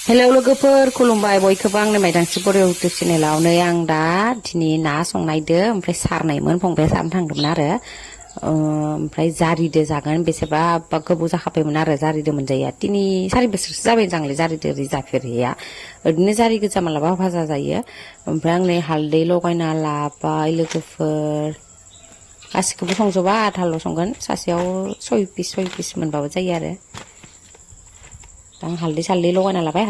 hello लोगोफोर खुलुमबाय बयखौबो आंनि माइदांस्रि बर' इउटुब चेनेलाव नै आं दा दिनै ना संनायदो ओमफ्राय सारनायमोन फंबाया सारनो थांदोंमोन आरो ओमफ्राय जारिदो जागोन बेसेबा गोबाव जाखाबायमोन आरो जारिदो मोनजाया 3-4 बोसोरसो जाबाय जांलै जारिदो ओरै जाफेरैया ओरैनो जारि गोजा मालाबा भाजा जायो ओमफ्राय आं नै हालदै लगायना लाबाय लोगोफोर गासिखौबो संजोबा आधाल' संगोन सासेयाव 6 पिस मोनबाबो जायो आरो आं हालदै सालदै लगायना लाबाय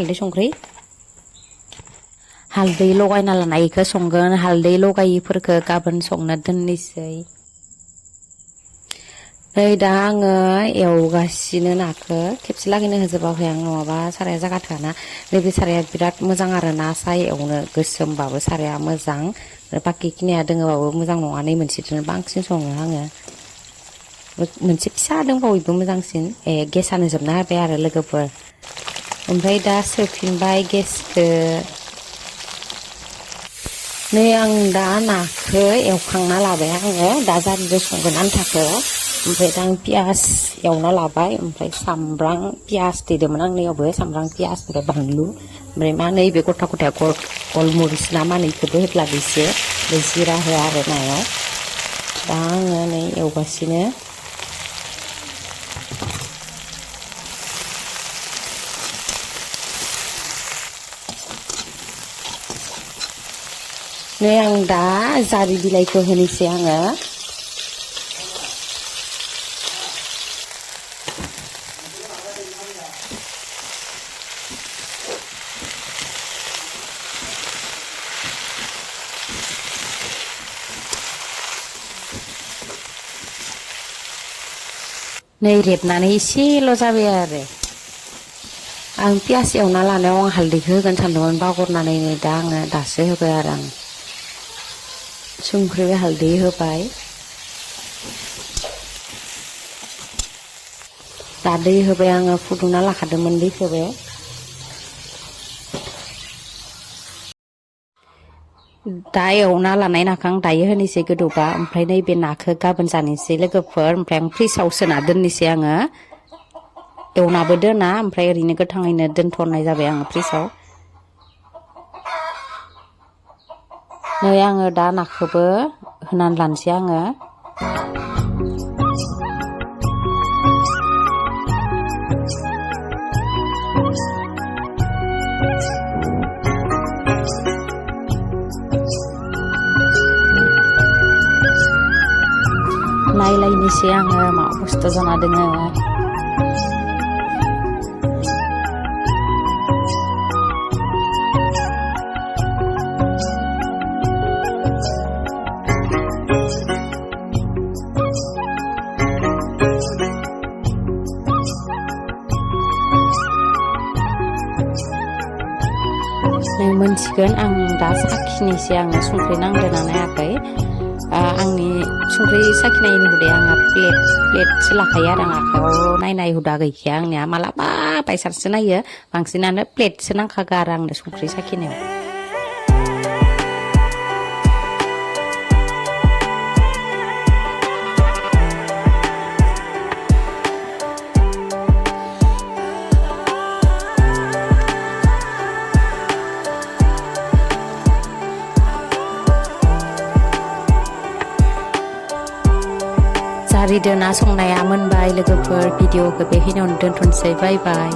हालदै लगायना लानायखौ संगोन हालदै लगायिफोरखौ गाबोन संनो दोननोसै नै दा आङो एवगासिनो नाखौ खेबसे लागैनो होजोबाखै आं नङाबा साराया जागाथोआना नैबे साराया बिराद मोजां आरो ना साय एवनो गोसोमबाबो साराया मोजां बाखि खिनिया दोङोबाबो मोजां नङा नै मोनसेजोंनो बांसिन सङो आङो मोनसे फिसा दंबावो बेबो मोजांसिन गेसानो जोबना होबाय आरो लोगोफोर ओमफ्राय दा सोफिनबाय गेसखौ नै आं दा नाखौ एवखांना लाबाय आङो दा जारिजों संगोन आन्थाखौ ओमफ्राय दा आं पियास एवना लाबाय ओमफ्राय सामब्राम पियास देदोंमोन आं नैयावबो सामब्राम पियास ओमफ्राय बानलु ओमफ्राय मा नैबे गथा गथाया गलमरिस ना मा नैखौबो होद्लाबो एसे जिरा होआ आरो नायाव दा आङो नै एवगासिनो नै आं दा जारि बिलाइखौ होनोसै आङो नै रेबनानै एसेल' जाबाय आरो आं पियास एवना लानायाव आं हालदैखौ होगोन सानदोंमोन बावगारनानै नै दा आङो दासो होबाय आरो आं संख्रि हालदै होबाय दा दै होबाय आङो फुदुंना लाखादोंमोन दैखौबो दा एवना लानाय नाखौ आं दायो होनोसै गोदौबा ओमफ्राय नैबे नाखौ गाबोन जानोसै लोगोफोर ओमफ्राय आं फ्रिजाव सोना दोननोसै आङो एवनाबो दोना ओमफ्राय ओरैनो गोथाङैनो दोनथ'नाय जाबाय आङो फ्रिजाव नै आङो दा नाखौबो होनानै लानोसै आङो नायलायनोसै आङो मा अबस्था जाना दोङो मोनसिगोन आं दा साखिनोसै आङो संख्रि नांदोंना नायाखै आंनि संख्रि साखिनायनि हुदाया आंहा प्लेटसो लाखायो आरो आं आखायाव नायनाय हुदा गैखाया आंनिया मालाबा बायसारसो नायो बांसिनानो प्लेटसो नांखागौ आरो आंनो संख्रि साखिनायाव जारिदो ना संनाया मोनबाय लोगोफोर भिडिअखौ बेखिनियावनो दोनथ'नोसै बाय बाय